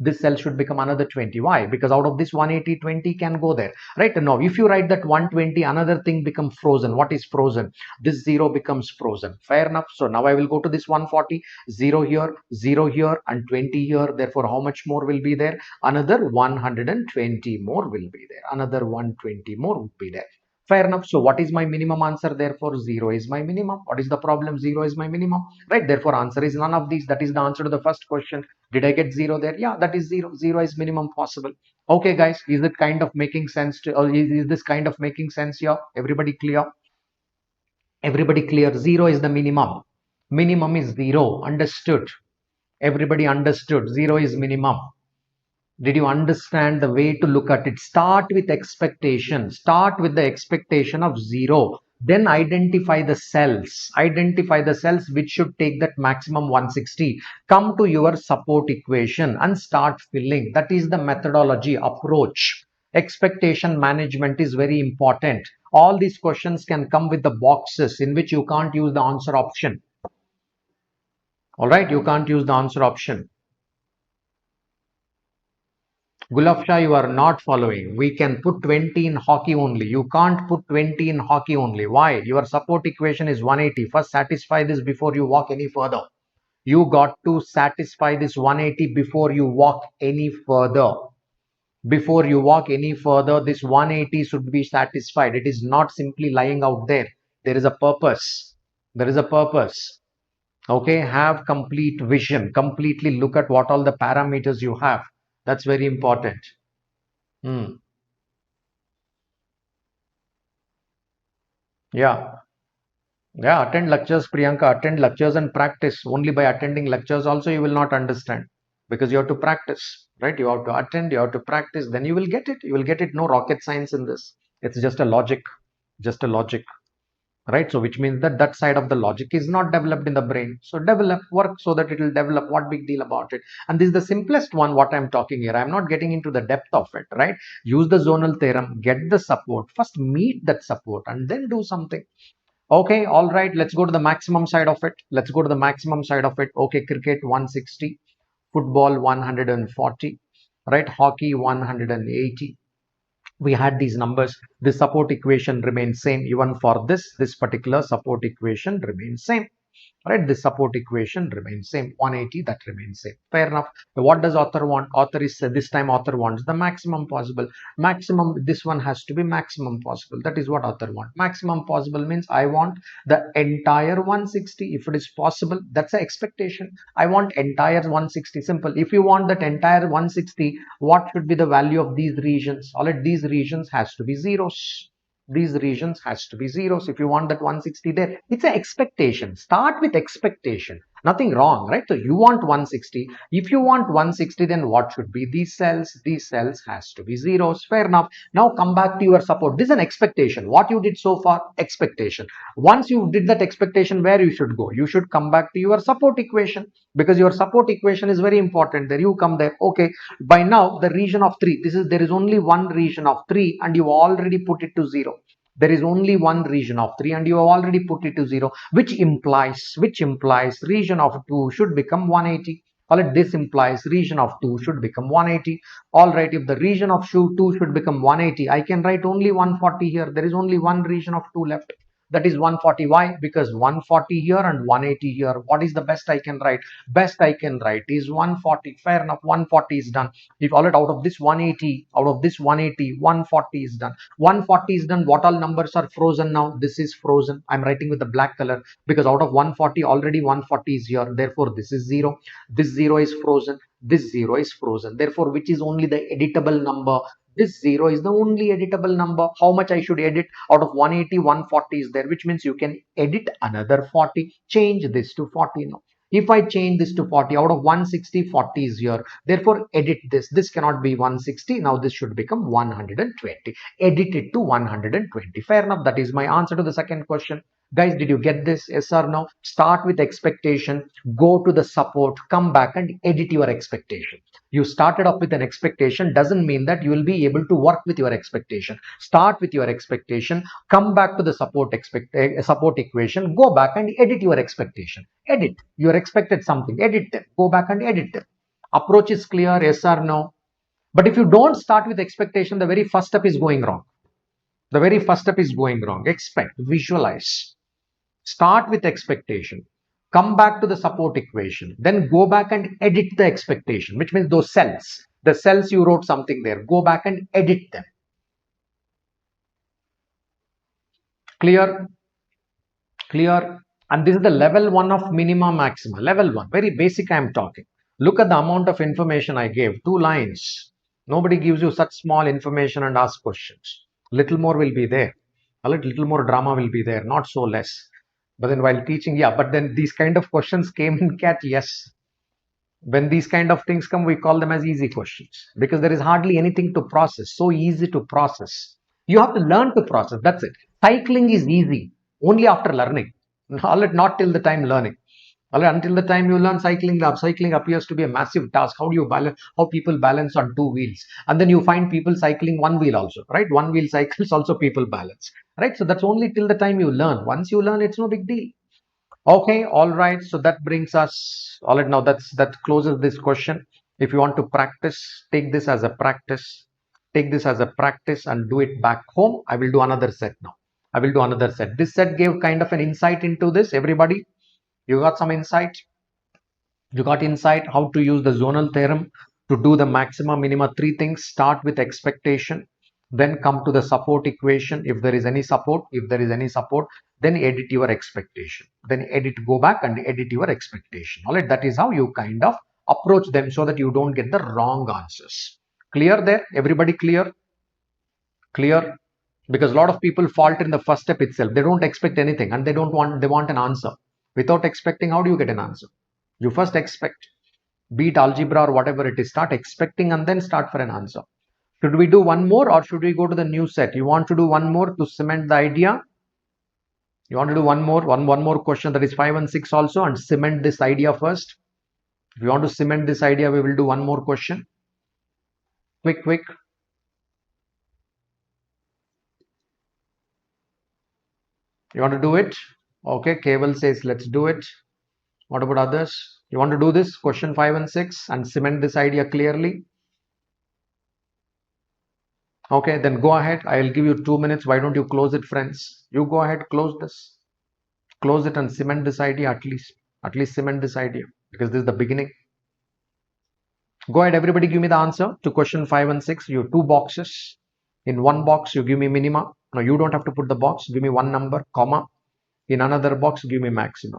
This cell should become another 20. Why? Because out of this 180, 20 can go there. Right? Now, if you write that 120, another thing becomes frozen. What is frozen? This 0 becomes frozen. Fair enough. So now I will go to this 140, 0 here, and 20 here. Therefore, how much more will be there? Another 120 more will be there. Another 120 more will be there. Fair enough. So what is my minimum answer? Therefore, 0 is my minimum. What is the problem? 0 is my minimum. Right? Therefore, answer is none of these. That is the answer to the first question. Did I get 0 there? Yeah, that is 0. 0 is minimum possible. Okay, guys. Is it kind of making sense to, or is this kind of making sense here? Everybody clear? Everybody clear? 0 is the minimum. Minimum is 0. Understood? Everybody understood? 0 is minimum. Did you understand the way to look at it? Start with expectation. Start with the expectation of 0. Then identify the cells. Identify the cells which should take that maximum 160. Come to your support equation and start filling. That is the methodology approach. Expectation management is very important. All these questions can come with the boxes in which you can't use the answer option. All right, you can't use the answer option. Gulab Shah, you are not following. We can put 20 in hockey only. You can't put 20 in hockey only. Why? Your support equation is 180. First, satisfy this before you walk any further. You got to satisfy this 180 before you walk any further. Before you walk any further, this 180 should be satisfied. It is not simply lying out there. There is a purpose. There is a purpose. Okay, have complete vision. Completely look at what all the parameters you have. That's very important. Yeah. Yeah, attend lectures, Priyanka. Attend lectures and practice. Only by attending lectures also you will not understand. Because you have to practice, right? You have to attend, you have to practice, then you will get it. You will get it. No rocket science in this. It's just a logic. Just a logic. Right? So which means that that side of the logic is not developed in the brain. So develop, work so that it will develop. What big deal about it? And this is the simplest one what I'm talking here. I'm not getting into the depth of it, right? Use the zonal theorem, get the support, first meet that support and then do something. Okay, all right, let's go to the maximum side of it. Let's go to the maximum side of it. Okay, cricket 160, football 140, right? Hockey 180. We had these numbers. The support equation remains same. Even for this particular support equation remains same. Right, the support equation remains same. 180, that remains same. Fair enough. So what does author want? Author is this time author wants the maximum possible. Maximum, this one has to be maximum possible. That is what author want. Maximum possible means I want the entire 160 if it is possible. That's the expectation. I want entire 160. Simple. If you want that entire 160, what should be the value of these regions? All right, these regions has to be zeros. These regions has to be zeros. If you want that 160 there, it's an expectation. Start with expectation. Nothing wrong, right? So you want 160. If you want 160, then what should be these cells? These cells has to be zeros. Fair enough. Now come back to your support. This is an expectation. What you did so far, expectation. Once you did that expectation, where you should go? You should come back to your support equation, because your support equation is very important. There you come there. Okay, by now the region of 3, there is only one region of 3 and you already put it to 0. There is only one region of 3 and you have already put it to 0, which implies region of 2 should become 180. All right, this implies region of 2 should become 180. All right, if the region of 2 should become 180, I can write only 140 here. There is only one region of 2 left. That is 140. Why? Because 140 here and 180 here. What is the best I can write? Best I can write is 140. Fair enough. 140 is done. If all out of this 180, 140 is done. 140 is done. What all numbers are frozen now? This is frozen. I'm writing with the black color because out of 140, already 140 is here. Therefore, this is 0. This 0 is frozen. This 0 is frozen. Therefore, which is only the editable number? This 0 is the only editable number. How much I should edit? Out of 180, 140 is there, which means you can edit another 40. Change this to 40 now. If I change this to 40, out of 160, 40 is here. Therefore, edit this. This cannot be 160. Now, this should become 120. Edit it to 120. Fair enough. That is my answer to the second question. Guys, did you get this? Yes or no? Start with expectation, go to the support, come back and edit your expectation. You started off with an expectation doesn't mean that you will be able to work with your expectation. Start with your expectation, come back to the support equation, go back and edit your expectation. Edit. You expected something, edit them. Go back and edit them. Approach is clear, yes or no? But if you don't start with expectation, the very first step is going wrong. The very first step is going wrong. Expect, visualize. Start with expectation, come back to the support equation, then go back and edit the expectation, which means those cells, the cells you wrote something there, go back and edit them. Clear? Clear? And this is the level 1 of minima maxima. Level 1, very basic I am talking. Look at the amount of information I gave, 2 lines. Nobody gives you such small information and asks questions. Little more will be there. A little more drama will be there, not so less. But then while teaching, yeah, but then these kind of questions came in CAT, yes. When these kind of things come, we call them as easy questions because there is hardly anything to process. So easy to process. You have to learn to process. That's it. Cycling is easy only after learning, not till the time learning. Until the time you learn cycling appears to be a massive task. How do you balance? How people balance on 2 wheels, and then you find people cycling 1 wheel also, right? 1 wheel cycles also people balance, right? So that's only till the time you learn. Once you learn, it's no big deal. Okay, all right. So that brings us all right. Now that closes this question. If you want to practice, take this as a practice. Take this as a practice and do it back home. I will do another set now. I will do another set. This set gave kind of an insight into this. Everybody. You got some insight? You got insight how to use the zonal theorem to do the maxima minima 3 things. Start with expectation, then come to the support equation. If there is any support, then edit your expectation. Then go back and edit your expectation. All right, that is how you kind of approach them so that you don't get the wrong answers. Clear there? Everybody clear? Clear? Because a lot of people fault in the first step itself. They don't expect anything and they want an answer. Without expecting, how do you get an answer? You first expect, be it algebra or whatever it is, start expecting and then start for an answer. Should we do one more or should we go to the new set? You want to do one more to cement the idea? You want to do one more question, that is 5 and 6 also, and cement this idea first? If you want to cement this idea, we will do one more question. Quick. You want to do it? Okay, Keval says let's do it. What about others? You want to do this question 5 and 6 and cement this idea clearly? Okay, then go ahead. I will give you 2 minutes. Why don't you close it, friends? You go ahead, close this. Close it and cement this idea at least. At least cement this idea because this is the beginning. Go ahead, everybody give me the answer to question 5 and 6. You have 2 boxes. In one box, you give me minima. Now, you don't have to put the box. Give me one number, comma. In another box, give me maxima.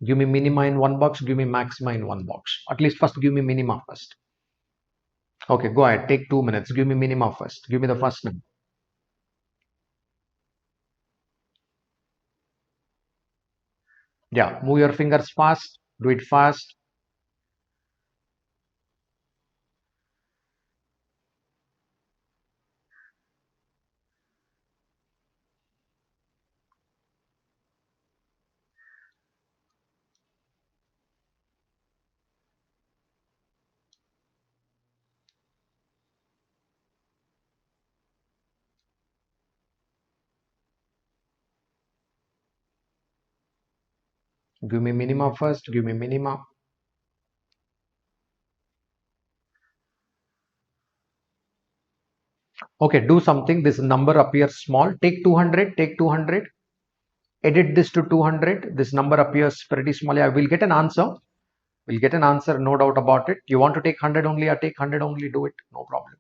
Give me minima in one box, give me maxima in one box. At least first give me minima first. Okay, go ahead. Take 2 minutes. Give me minima first. Give me the first number. Yeah, move your fingers fast. Do it fast. Give me minima first. Give me minima. Okay, do something. This number appears small. Take 200. Take 200. Edit this to 200. This number appears pretty small. I will get an answer. We'll get an answer, no doubt about it. You want to take 100 only, or take 100 only, do it. No problem.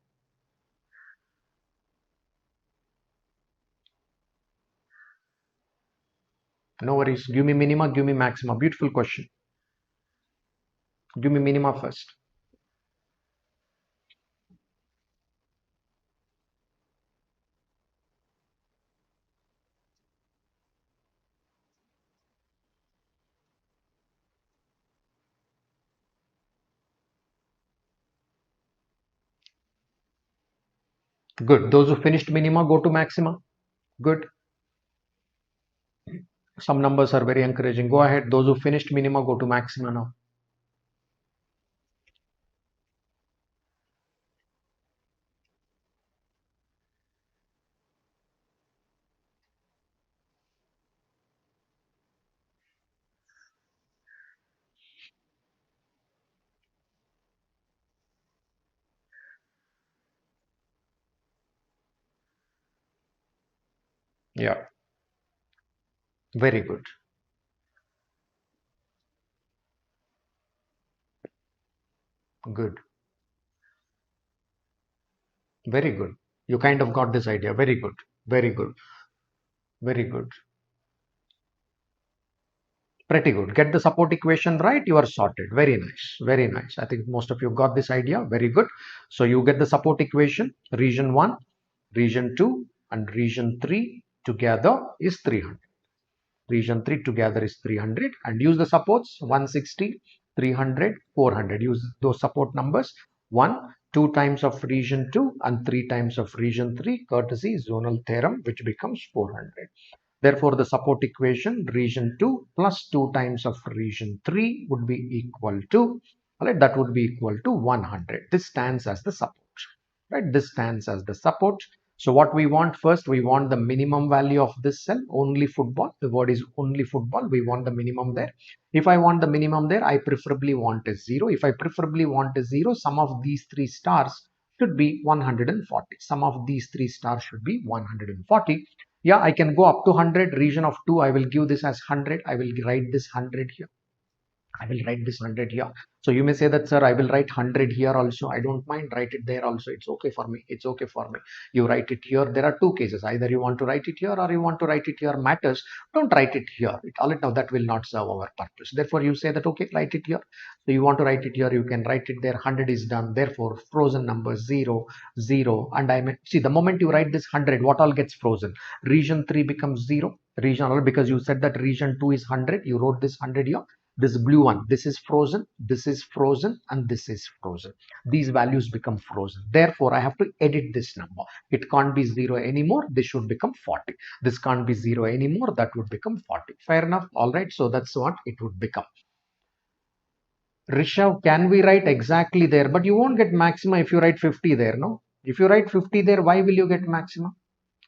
No worries. Give me minima, give me maxima. Beautiful question. Give me minima first. Good. Those who finished minima, go to maxima. Good. Some numbers are very encouraging. Go ahead. Those who finished minima, go to maxima now. Yeah. Very good. Good. Very good. You kind of got this idea. Very good. Very good. Very good. Pretty good. Get the support equation right. You are sorted. Very nice. Very nice. I think most of you got this idea. Very good. So you get the support equation. Region 1, region 2, and region 3 together is 300. Region 3 together is 300, and use the supports 160, 300, 400. Use those support numbers 1, 2 times of region 2 and 3 times of region 3, courtesy zonal theorem, which becomes 400. Therefore, the support equation region 2 plus 2 times of region 3 would be equal to, right, that would be equal to 100. This stands as the support. Right, this stands as the support. So what we want first, we want the minimum value of this cell, only football. The word is only football. We want the minimum there. If I want the minimum there, I preferably want a 0. If I preferably want a 0, some of these 3 stars should be 140. Some of these 3 stars should be 140. Yeah, I can go up to 100. Region of 2, I will give this as 100. I will write this 100 here. I will write this 100 here. So you may say that, sir, I will write 100 here also. I don't mind, write it there also. It's okay for me. It's okay for me. You write it here. There are two cases. Either you want to write it here or you want to write it here. Matters. Don't write it here. Now that will not serve our purpose. Therefore, you say that, okay, write it here. So you want to write it here. You can write it there. 100 is done. Therefore, frozen numbers 0, 0. And I may see the moment you write this 100, what all gets frozen? Region 3 becomes 0. Region, because you said that region 2 is 100. You wrote this 100 here. This blue one, this is frozen, and this is frozen. These values become frozen. Therefore, I have to edit this number. It can't be 0 anymore. This should become 40. This can't be 0 anymore. That would become 40. Fair enough. All right. So that's what it would become. Rishav, can we write exactly there? But you won't get maxima if you write 50 there, no? If you write 50 there, why will you get maxima?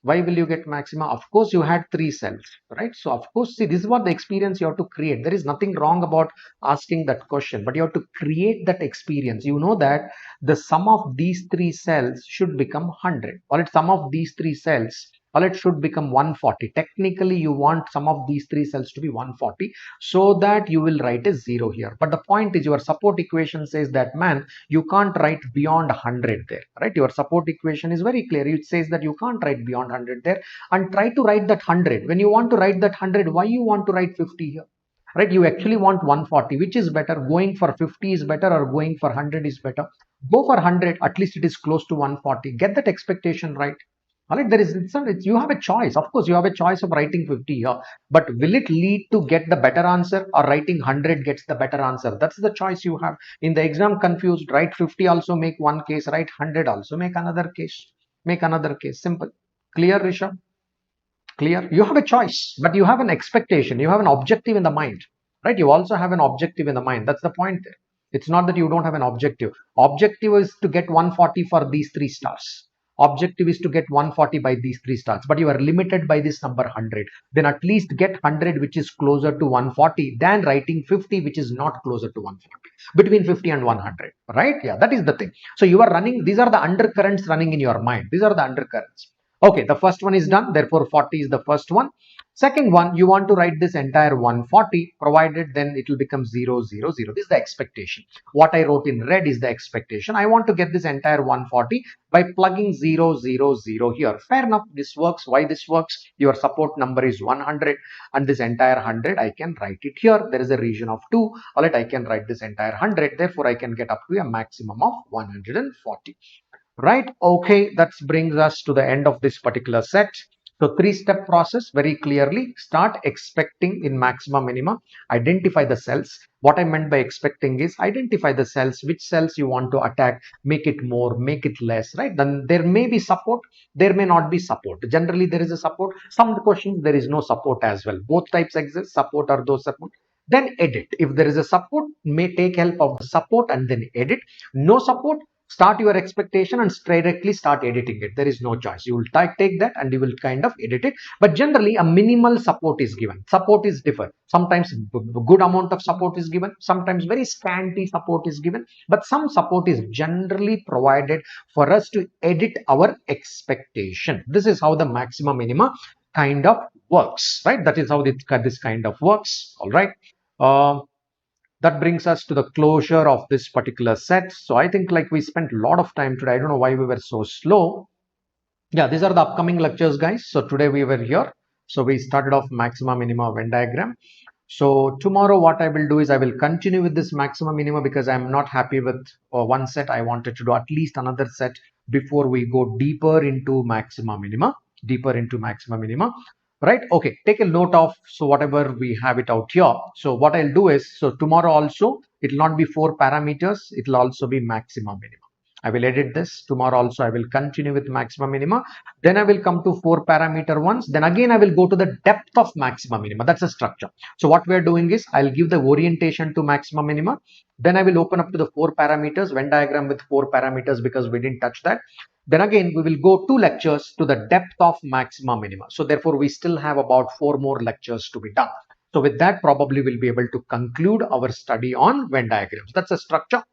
Why will you get maxima? Of course, you had 3 cells, right? So, of course, see, this is what the experience you have to create. There is nothing wrong about asking that question, but you have to create that experience. You know that the sum of these 3 cells should become 100. Or it sum of these 3 cells, or it should become 140. Technically, you want some of these 3 cells to be 140 so that you will write a 0 here. But the point is your support equation says that, man, you can't write beyond 100 there, right? Your support equation is very clear. It says that you can't write beyond 100 there, and try to write that 100. When you want to write that 100, why you want to write 50 here? Right? You actually want 140. Which is better? Going for 50 is better or going for 100 is better? Go for 100. At least it is close to 140. Get that expectation right. All right, you have a choice. Of course, you have a choice of writing 50 here, but will it lead to get the better answer, or writing 100 gets the better answer? That's the choice you have. In the exam, confused, write 50 also make one case, write 100 also make another case. Make another case. Simple. Clear, Rishabh? Clear? You have a choice, but you have an expectation. You have an objective in the mind, right? You also have an objective in the mind. That's the point there. It's not that you don't have an objective. Objective is to get 140 for these 3 stars. Objective is to get 140 by these 3 stars, but you are limited by this number 100. Then at least get 100 which is closer to 140 than writing 50 which is not closer to 140. Between 50 and 100, right? Yeah, that is the thing. So you are running, these are the undercurrents running in your mind. These are the undercurrents. Okay, the first one is done. Therefore, 40 is the first one. Second one, you want to write this entire 140, provided then it will become 0, 0, 0. This is the expectation. What I wrote in red is the expectation. I want to get this entire 140 by plugging 0, 0, 0 here. Fair enough. This works. Why this works? Your support number is 100, and this entire 100, I can write it here. There is a region of 2. All right, I can write this entire 100. Therefore, I can get up to a maximum of 140. Right? Okay, that brings us to the end of this particular set. So 3-step process, very clearly. Start expecting in maxima minima. Identify the cells. What I meant by expecting is identify the cells, which cells you want to attack, make it more, make it less, right? Then there may be support, there may not be support. Generally, there is a support. Some questions, there is no support as well. Both types exist, support or those support. Then edit. If there is a support, may take help of the support and then edit. No support, start your expectation and directly start editing it. There is no choice. You will take that and you will kind of edit it. But generally, a minimal support is given. Support is different. Sometimes good amount of support is given. Sometimes very scanty support is given. But some support is generally provided for us to edit our expectation. This is how the maxima minima kind of works, right? That is how this kind of works. All right. That brings us to the closure of this particular set. So I think like we spent a lot of time today. I don't know why we were so slow. Yeah, these are the upcoming lectures, guys. So today we were here. So we started off maxima minima Venn diagram. So tomorrow what I will do is I will continue with this maxima minima because I'm not happy with one set. I wanted to do at least another set before we go deeper into maxima minima. Right? Okay, take a note of, so whatever we have it out here. So what I'll do is, so tomorrow also it will not be 4 parameters, it will also be maxima minima. I will edit this. Tomorrow also I will continue with maxima minima. Then I will come to 4 parameter ones. Then again I will go to the depth of maxima minima. That's a structure. So what we are doing is I'll give the orientation to maxima minima. Then I will open up to the 4 parameters, Venn diagram with 4 parameters because we didn't touch that. Then again we will go 2 lectures to the depth of maxima minima. So therefore we still have about 4 more lectures to be done. So with that probably we'll be able to conclude our study on Venn diagrams. That's a structure.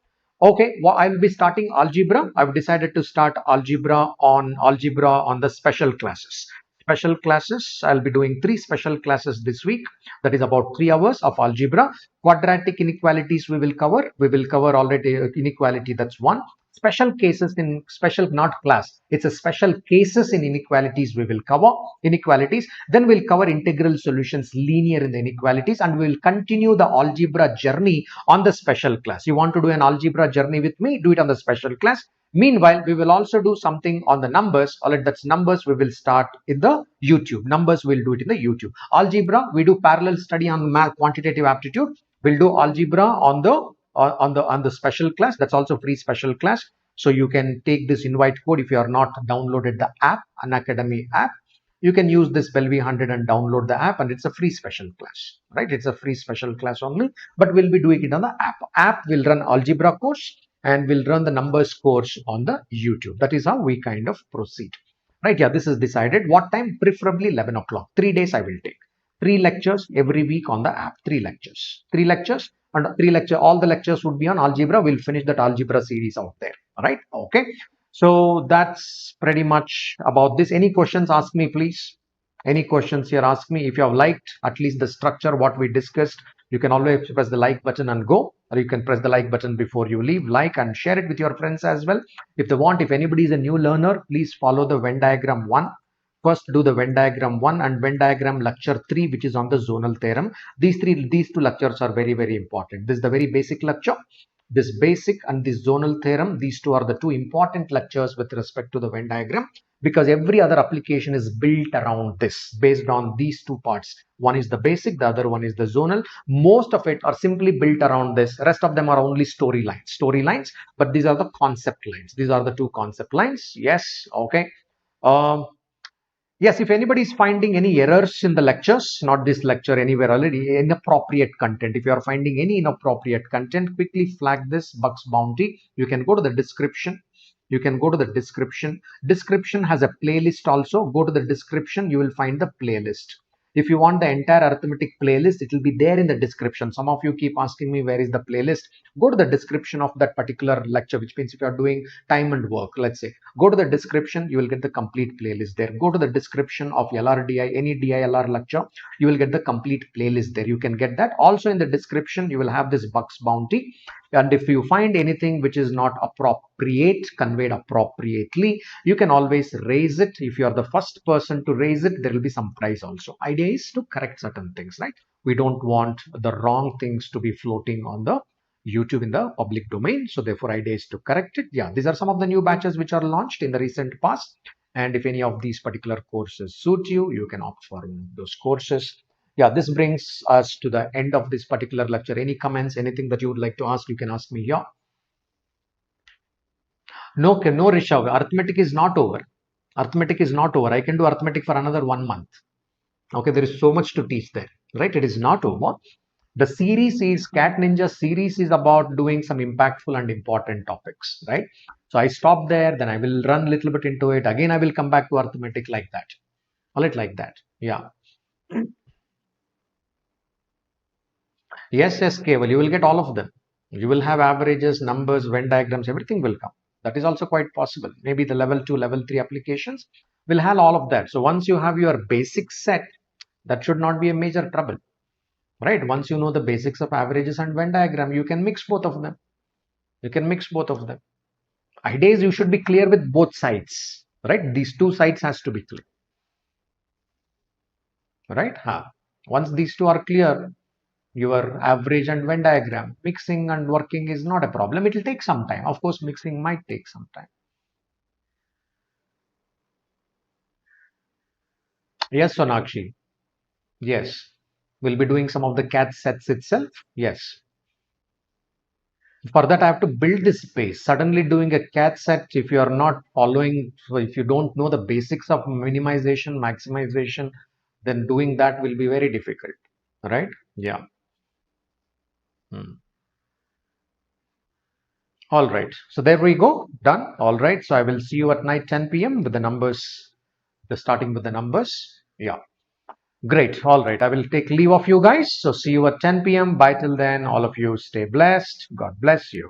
Okay, well, I will be starting algebra. I've decided to start algebra on the special classes. Special classes, I'll be doing 3 special classes this week. That is about 3 hours of algebra. Quadratic inequalities we will cover. We will cover already inequality, that's 1. Special cases in special, not class. It's a special cases in inequalities we will cover. Inequalities. Then we'll cover integral solutions, linear in the inequalities, and we will continue the algebra journey on the special class. You want to do an algebra journey with me? Do it on the special class. Meanwhile, we will also do something on the numbers. All right, that's numbers we will start in the YouTube. Numbers we'll do it in the YouTube. Algebra, we do parallel study on quantitative aptitude. We'll do algebra on the special class. That's also free special class. So you can take this invite code if you are not downloaded the app, Unacademy app. You can use this Belvi 100 and download the app, and it's a free special class, right? It's a free special class only, but we'll be doing it on the app. App will run algebra course and we'll run the numbers course on the YouTube. That is how we kind of proceed, right? Yeah, this is decided. What time? Preferably 11 o'clock. 3 days I will take. 3 lectures every week on the app. 3 lectures. And all the lectures would be on algebra. We'll finish that algebra series out there. All right. Okay. So that's pretty much about this. Any questions, ask me, please. Any questions here, ask me. If you have liked at least the structure, what we discussed, you can always press the like button and go, or you can press the like button before you leave. Like and share it with your friends as well. If they want, if anybody is a new learner, please follow the Venn diagram 1. First do the Venn diagram 1 and Venn diagram lecture 3, which is on the zonal theorem. These 2 lectures are very, very important. This is the very basic lecture. This basic and this zonal theorem, these 2 are the 2 important lectures with respect to the Venn diagram. because every other application is built around this, based on these two parts. One is the basic, the other one is the zonal. Most of it are simply built around this. Rest of them are only storylines, but these are the concept lines. These are the two concept lines. Yes, okay. um, Yes, if anybody is finding any errors in the lectures, not this lecture, anywhere already, inappropriate content, if you are finding any inappropriate content, quickly flag this Bucks Bounty. You can go to the description. You can go to the description. Description has a playlist also. Go to the description. You will find the playlist. If you want the entire arithmetic playlist, it will be there in the description. Some of you keep asking me where is the playlist. Go to the description of that particular lecture, which means if you are doing time and work, let's say, go to the description, you will get the complete playlist there. Go to the description of LRDI, any DI-LR lecture, you will get the complete playlist there. You can get that. Also in the description, you will have this Bucks Bounty. And if you find anything which is not appropriate, conveyed appropriately, you can always raise it. If you are the first person to raise it, there will be some prize also. Idea is to correct certain things, right? We don't want the wrong things to be floating on the YouTube in the public domain. So therefore, idea is to correct it. Yeah, these are some of the new batches which are launched in the recent past. And if any of these particular courses suit you, you can opt for those courses. Yeah, this brings us to the end of this particular lecture. Any comments, anything that you would like to ask, you can ask me here. No, no, Rishav, arithmetic is not over. Arithmetic is not over. I can do arithmetic for another 1 month. Okay, there is so much to teach there, right? It is not over. The series is Cat Ninja series is about doing some impactful and important topics, right? So I stop there, then I will run a little bit into it. Again, I will come back to arithmetic like that. All right, like that. Yeah. Yes, yes, Keval, you will get all of them. You will have averages, numbers, Venn diagrams, everything will come. That is also quite possible. Maybe the level 2, level 3 applications will have all of that. So once you have your basic set, that should not be a major trouble, right? Once you know the basics of averages and Venn diagram, you can mix both of them. You can mix both of them. Idea is you should be clear with both sides, right? These two sides has to be clear, right? Once these two are clear, your average and Venn diagram, mixing and working is not a problem. It will take some time. Of course, mixing might take some time. Yes, Sonakshi. Yes. We'll be doing some of the CAT sets itself. Yes. For that, I have to build this space. Suddenly doing a CAT set, if you are not following, so if you don't know the basics of minimization, maximization, then doing that will be very difficult, right? Yeah. Hmm. All right. So there we go. Done. All right. So I will see you at night 10 p.m. with the numbers, starting with the numbers. Yeah. Great. All right. I will take leave of you guys. So see you at 10 p.m. Bye till then. All of you stay blessed. God bless you.